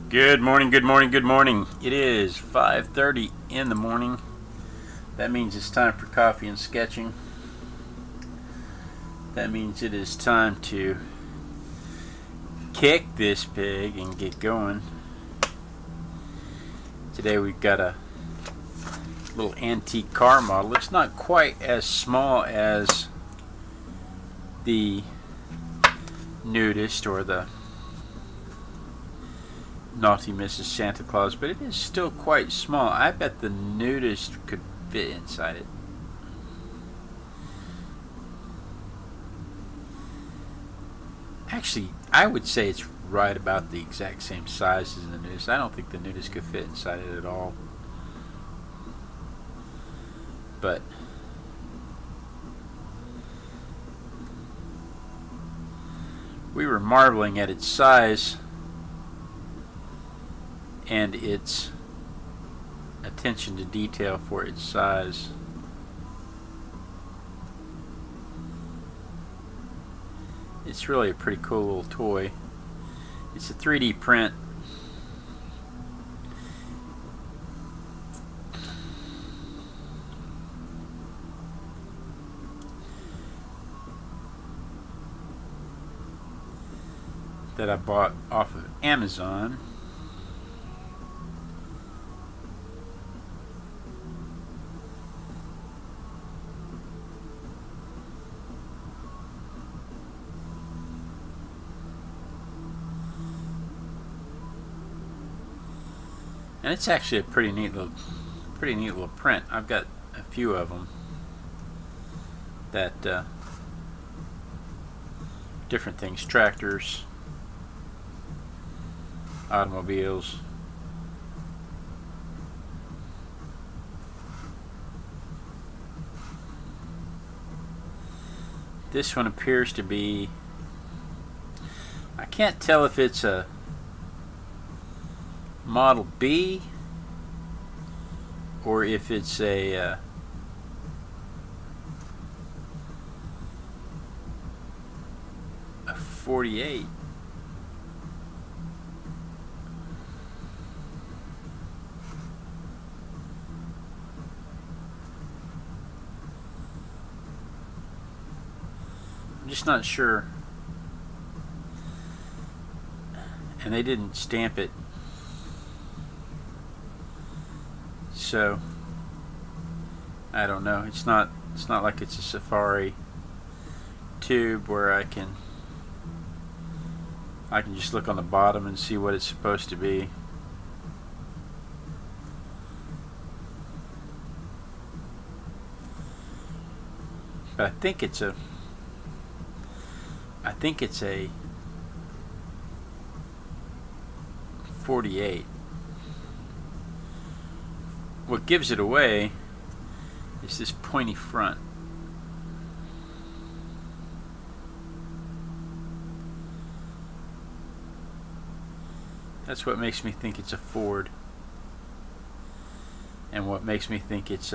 Good morning, good morning, good morning. It is 5:30 in the morning. That means it's time for coffee and sketching. That means it is time to kick this pig and get going. Today we've got a little antique car model. It's not quite as small as the nudist or the Naughty Mrs. Santa Claus, but it is still quite small. I bet the nudist could fit inside it. Actually, I would say it's right about the exact same size as the nudist. I don't think the nudist could fit inside it at all. But we were marveling at its size and its attention to detail for its size. It's really a pretty cool little toy. It's a 3D print. That I bought off of Amazon. And it's actually a pretty neat little print. I've got a few of them that different things, tractors, automobiles. This one appears to be, I can't tell if it's a Model B or if it's a 48. I'm just not sure. And they didn't stamp it. So I don't know. It's not like it's a Safari tube where I can just look on the bottom and see what it's supposed to be. But I think it's a 48. What gives it away is this pointy front. That's what makes me think it's a Ford, and what makes me think it's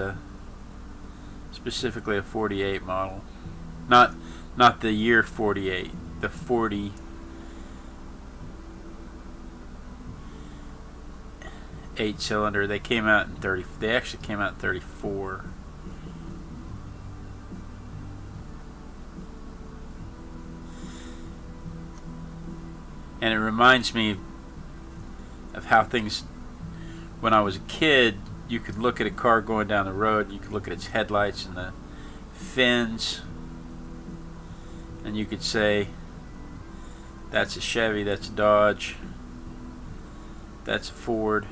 specifically a 48 model. Not the year 48, the 48 cylinder. They came out in 30. They actually came out in 34. And it reminds me of how things, when I was a kid, you could look at a car going down the road, you could look at its headlights and the fins, and you could say, that's a Chevy, that's a Dodge, that's a Ford.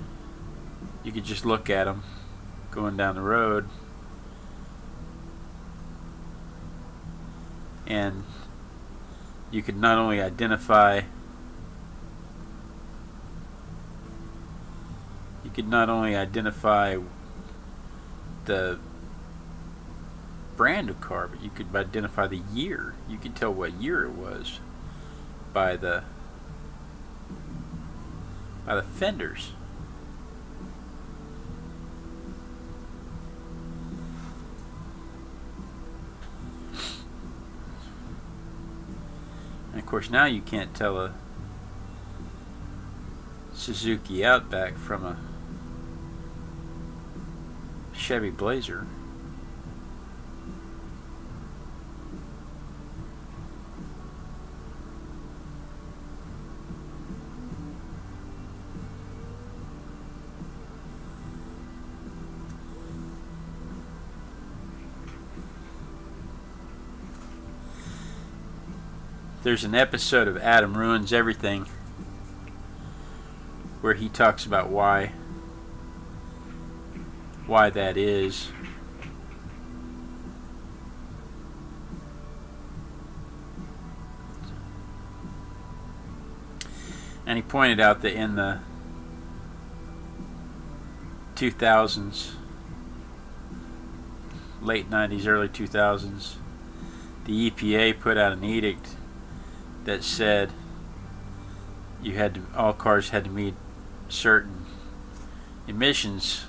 You could just look at them going down the road, and you could not only identify the brand of car, but you could identify the year. You could tell what year it was by the fenders. And of course now you can't tell a Suzuki Outback from a Chevy Blazer. There's an episode of Adam Ruins Everything where he talks about why that is. And he pointed out that in the 2000s, late 90s, early 2000s, the EPA put out an edict that said all cars had to meet certain emissions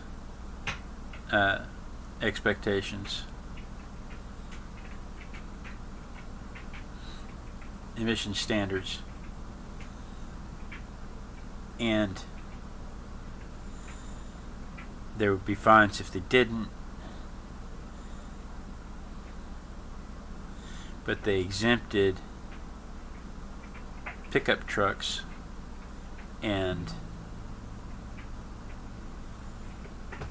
expectations, emission standards, and there would be fines if they didn't, but they exempted pickup trucks and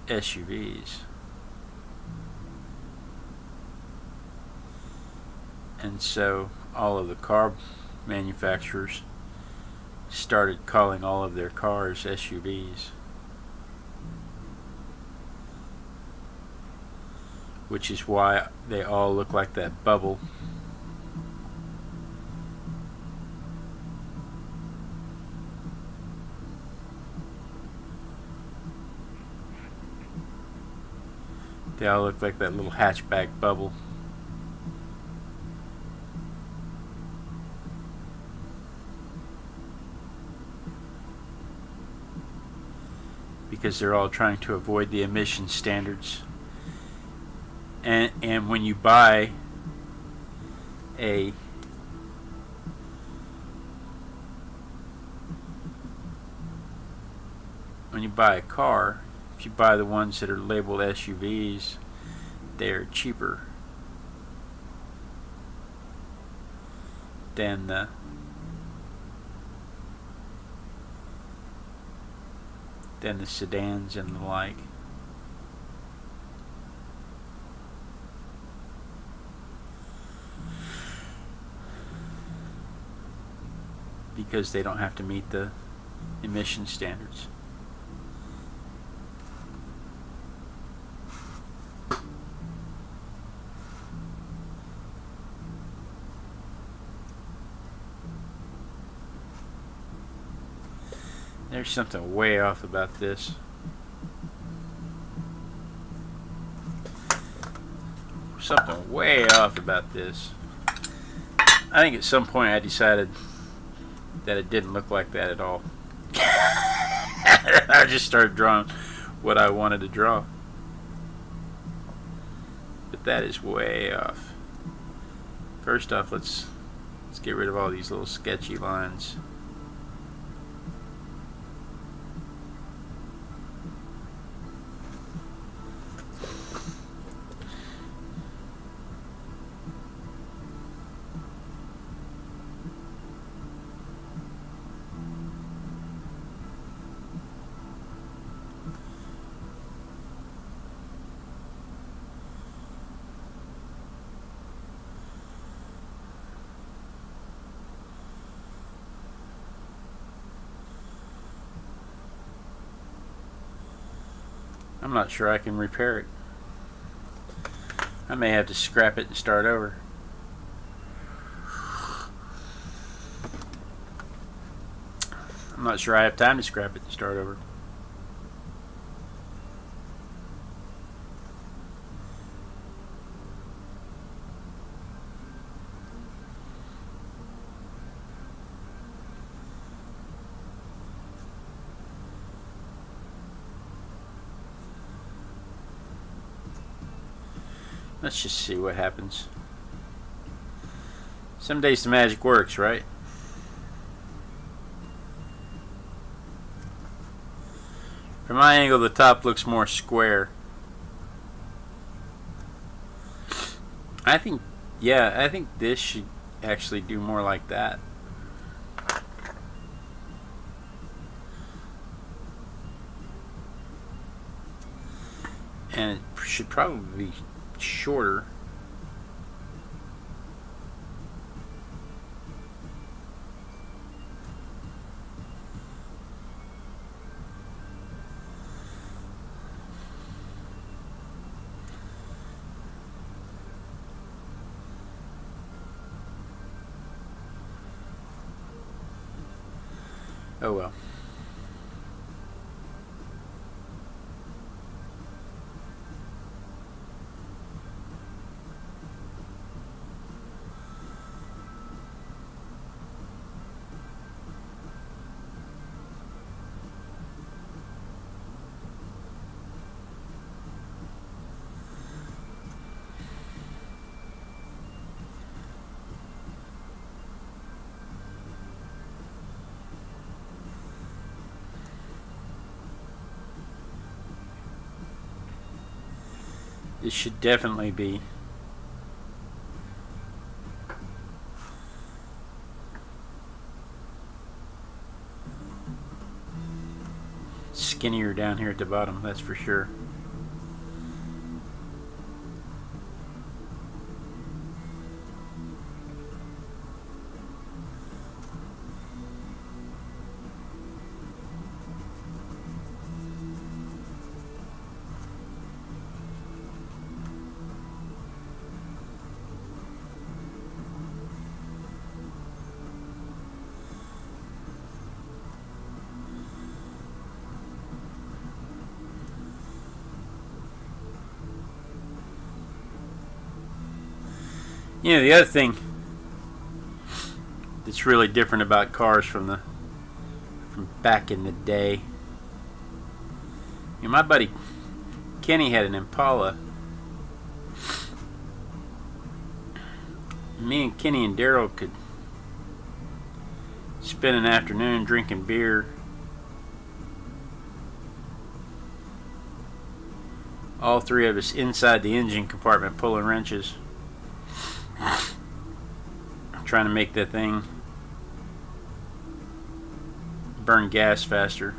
SUVs. And so all of the car manufacturers started calling all of their cars SUVs, which is why they all look like that bubble. They all look like that little hatchback bubble. Because they're all trying to avoid the emission standards. And when you buy a car, if you buy the ones that are labeled SUVs, they're cheaper than the sedans and the like. Because they don't have to meet the emission standards. There's something way off about this. Something way off about this. I think at some point I decided that it didn't look like that at all. I just started drawing what I wanted to draw. But that is way off. First off, let's get rid of all these little sketchy lines. I'm not sure I can repair it. I may have to scrap it and start over. I'm not sure I have time to scrap it and start over. Let's just see what happens. Some days the magic works, right? From my angle, the top looks more square. I think this should actually do more like that. And it should probably be shorter. Oh well. This should definitely be skinnier down here at the bottom, that's for sure. You know, the other thing that's really different about cars from back in the day. You know, my buddy Kenny had an Impala. Me and Kenny and Daryl could spend an afternoon drinking beer, all three of us inside the engine compartment pulling wrenches, trying to make that thing burn gas faster.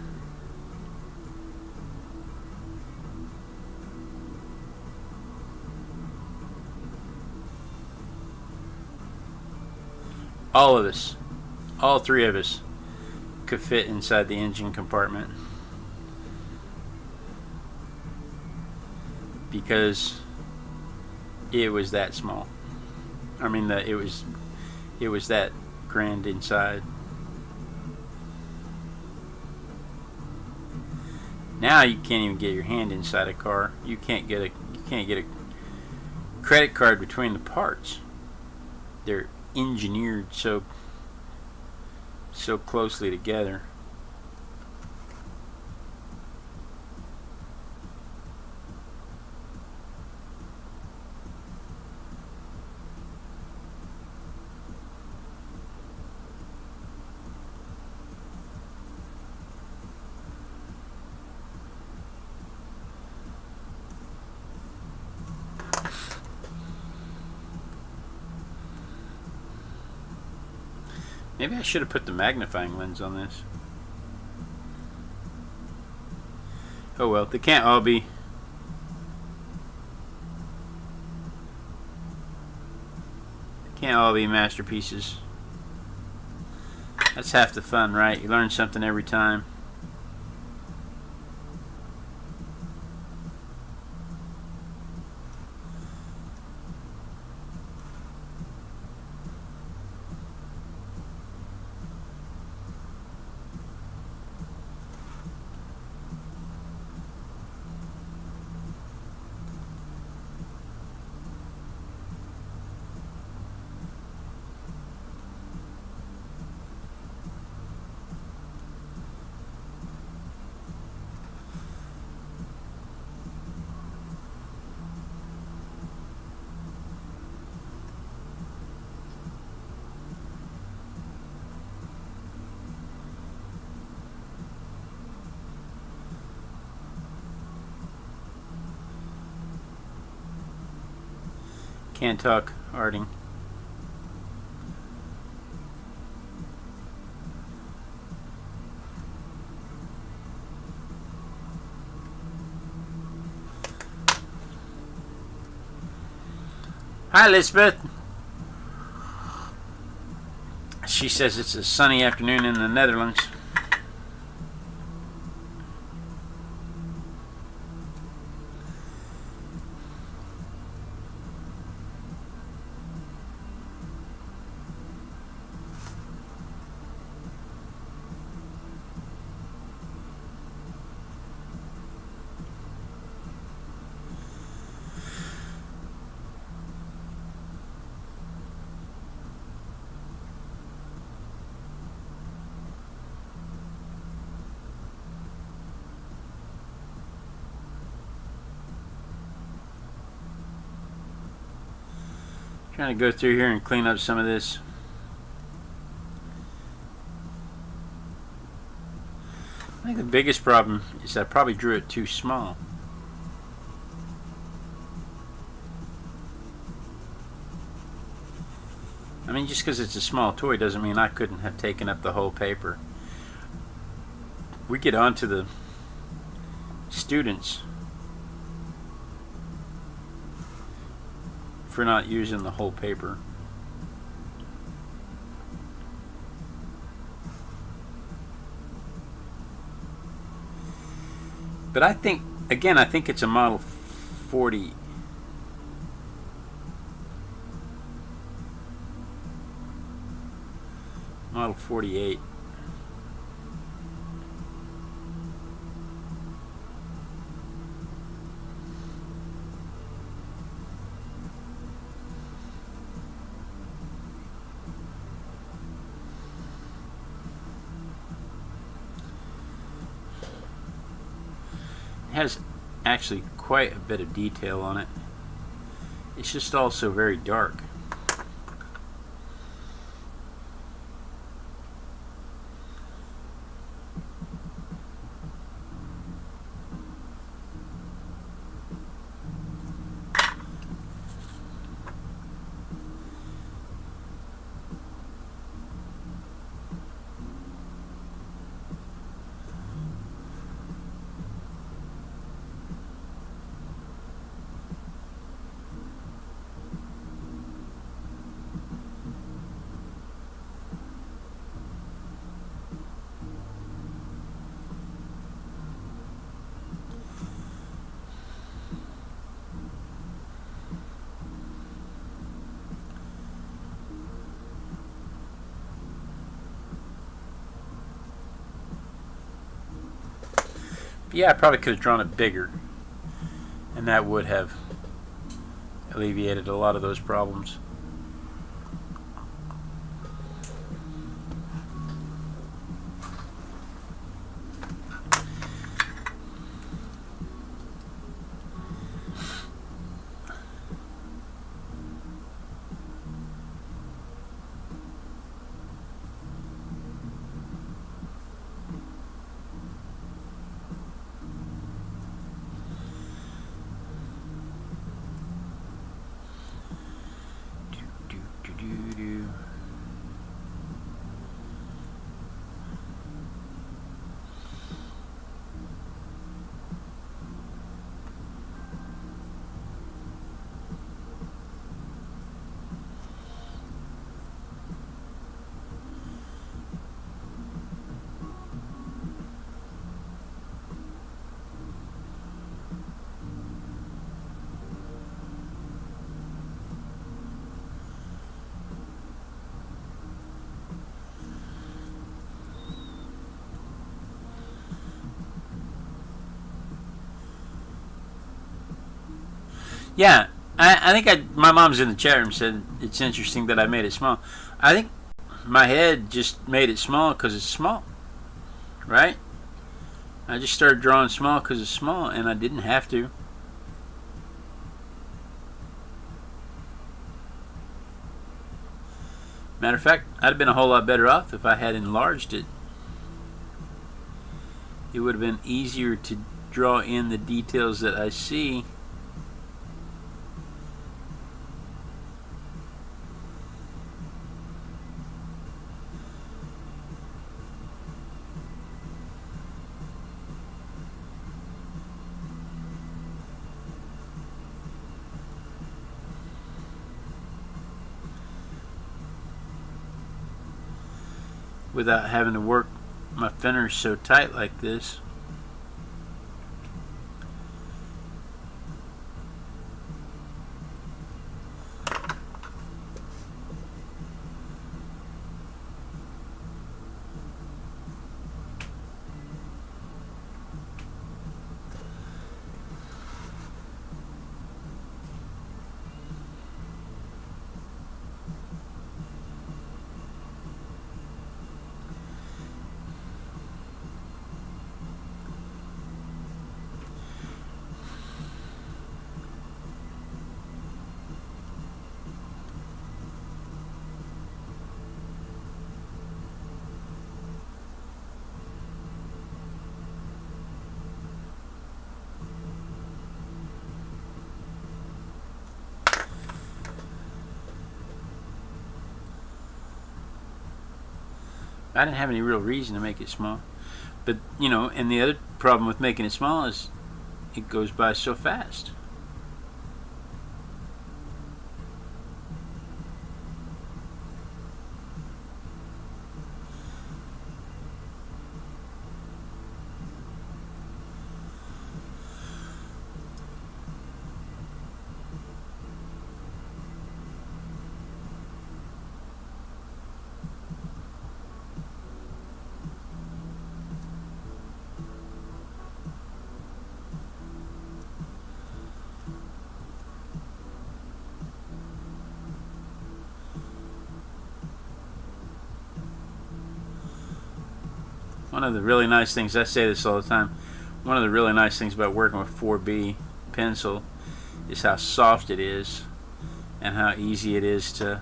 All of us, all three of us, could fit inside the engine compartment because it was that small. I mean, it was that grand inside. Now you can't even get your hand inside a car. You can't get a credit card between the parts. They're engineered so closely together. Maybe I should have put the magnifying lens on this. Oh well, they can't all be masterpieces. That's half the fun, right? You learn something every time. Can't talk, Harding. Hi, Elizabeth. She says it's a sunny afternoon in the Netherlands. Trying to go through here and clean up some of this. I think the biggest problem is I probably drew it too small. I mean, just because it's a small toy doesn't mean I couldn't have taken up the whole paper. We get on to the students for not using the whole paper. But I think, again, I think it's a model 40. Model 48. It has actually quite a bit of detail on it. It's just also very dark. Yeah, I probably could have drawn it bigger, and that would have alleviated a lot of those problems. Yeah, I think my mom's in the chat room said it's interesting that I made it small. I think my head just made it small because it's small, right? I just started drawing small because it's small, and I didn't have to. Matter of fact, I'd have been a whole lot better off if I had enlarged it. It would have been easier to draw in the details that I see. without having to work my fingers so tight like this. I didn't have any real reason to make it small, but you know, and the other problem with making it small is it goes by so fast. One of the really nice things, I say this all the time, one of the really nice things about working with 4B pencil is how soft it is and how easy it is to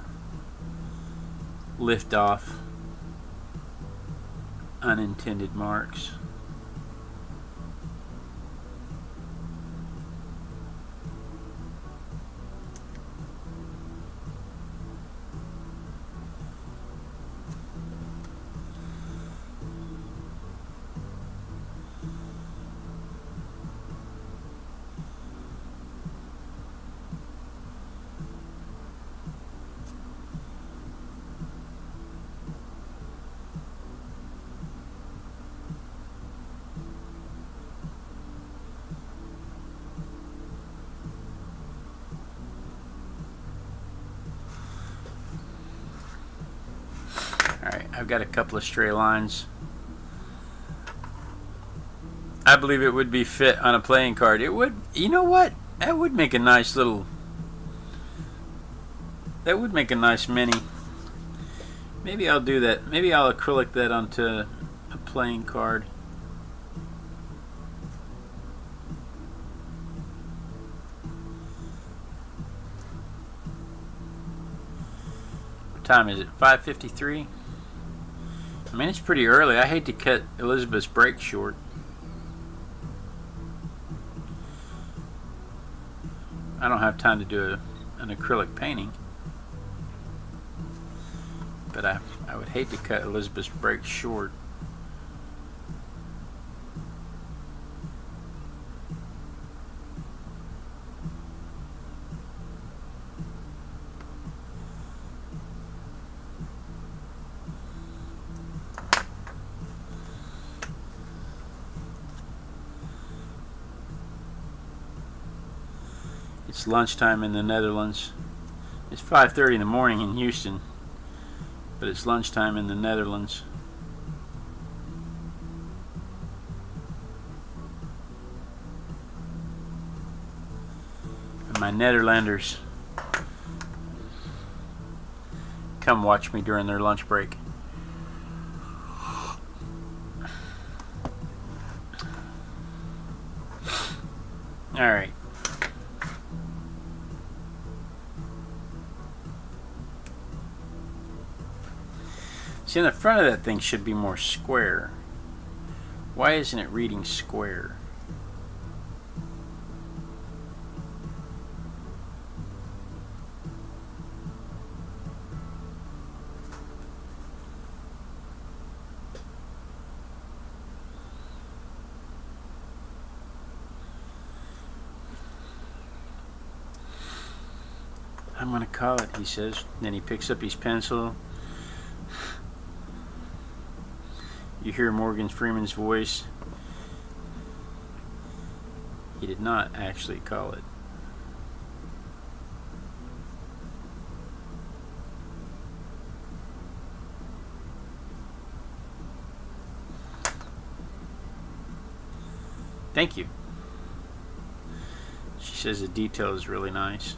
lift off unintended marks. Alright, I've got a couple of stray lines. I believe it would be fit on a playing card. It would, you know what? That would make a nice little, that would make a nice mini. Maybe I'll do that. Maybe I'll acrylic that onto a playing card. What time is it? 5:53? I mean, it's pretty early. I hate to cut Elizabeth's break short. I don't have time to do an acrylic painting. But I would hate to cut Elizabeth's break short. It's lunchtime in the Netherlands. It's 5:30 in the morning in Houston, but it's lunchtime in the Netherlands. And my Nederlanders come watch me during their lunch break. All right. See, in the front of that thing should be more square. Why isn't it reading square? I'm going to call it, he says. Then he picks up his pencil. You hear Morgan Freeman's voice. He did not actually call it. Thank you. She says the detail is really nice.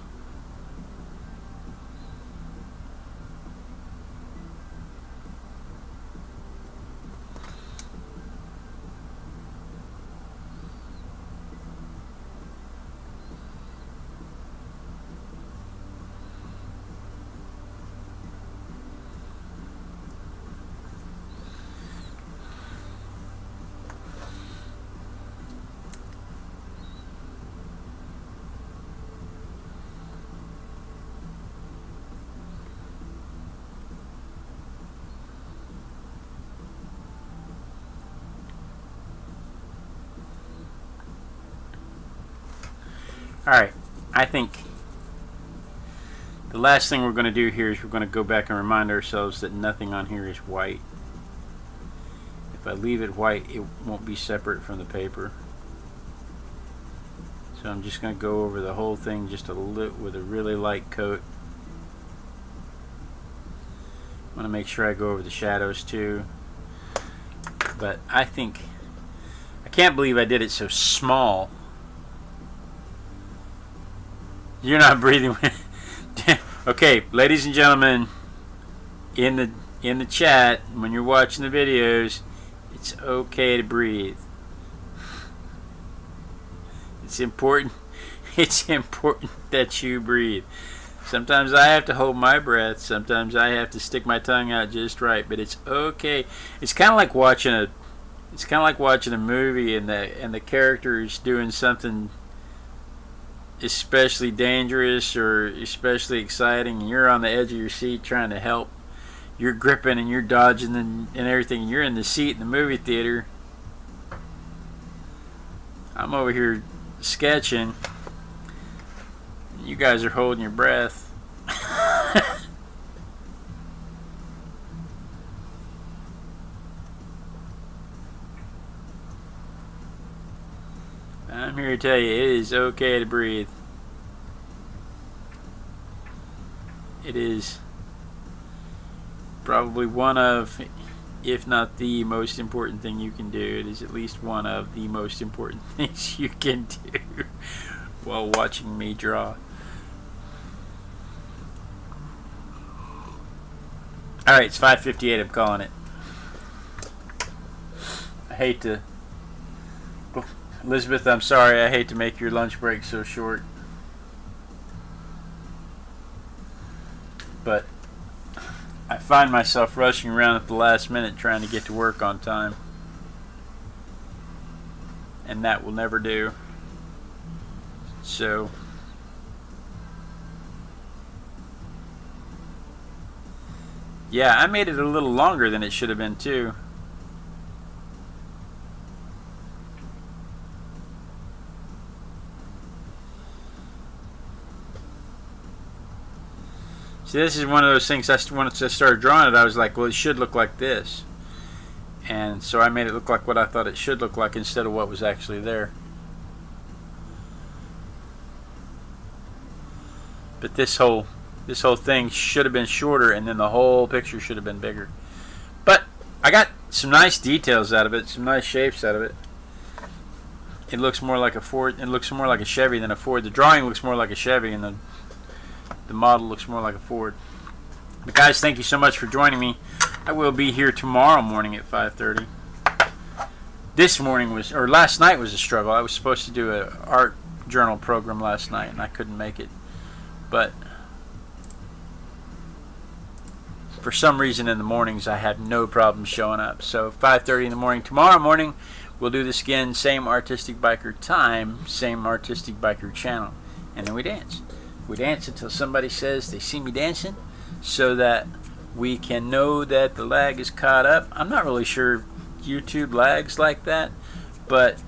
Alright, I think the last thing we're going to do here is we're going to go back and remind ourselves that nothing on here is white. If I leave it white, it won't be separate from the paper. So I'm just going to go over the whole thing just a little with a really light coat. I want to make sure I go over the shadows too. But I can't believe I did it so small. You're not breathing. Okay, ladies and gentlemen, in the chat, when you're watching the videos, it's okay to breathe. It's important. It's important that you breathe. Sometimes I have to hold my breath. Sometimes I have to stick my tongue out just right. But it's okay. It's kind of like watching a. It's kind of like watching a movie, and the character is doing something especially dangerous or especially exciting, and you're on the edge of your seat trying to help. You're gripping and you're dodging and everything. You're in the seat in the movie theater. I'm over here sketching. You guys are holding your breath. I'm here to tell you, it is okay to breathe. It is probably one of, if not the most important thing you can do. It is at least one of the most important things you can do while watching me draw. Alright, it's 5:58, I'm calling it. I hate to... Elizabeth, I'm sorry, I hate to make your lunch break so short. But I find myself rushing around at the last minute trying to get to work on time. And that will never do. So yeah, I made it a little longer than it should have been too. See, this is one of those things, once I started drawing it, I was like, well, it should look like this. And so I made it look like what I thought it should look like instead of what was actually there. But this whole thing should have been shorter, and then the whole picture should have been bigger. But I got some nice details out of it, some nice shapes out of it. It looks more like a Ford. It looks more like a Chevy than a Ford. The drawing looks more like a Chevy, and the model looks more like a Ford. But guys, thank you so much for joining me. I will be here tomorrow morning at 5:30. This morning was, or last night was a struggle. I was supposed to do an art journal program last night, and I couldn't make it. But for some reason in the mornings I had no problem showing up. So 5:30 in the morning tomorrow morning, we'll do this again. Same Artistic Biker time, same Artistic Biker channel, and then we dance. We dance until somebody says they see me dancing, so that we can know that the lag is caught up. I'm not really sure YouTube lags like that, but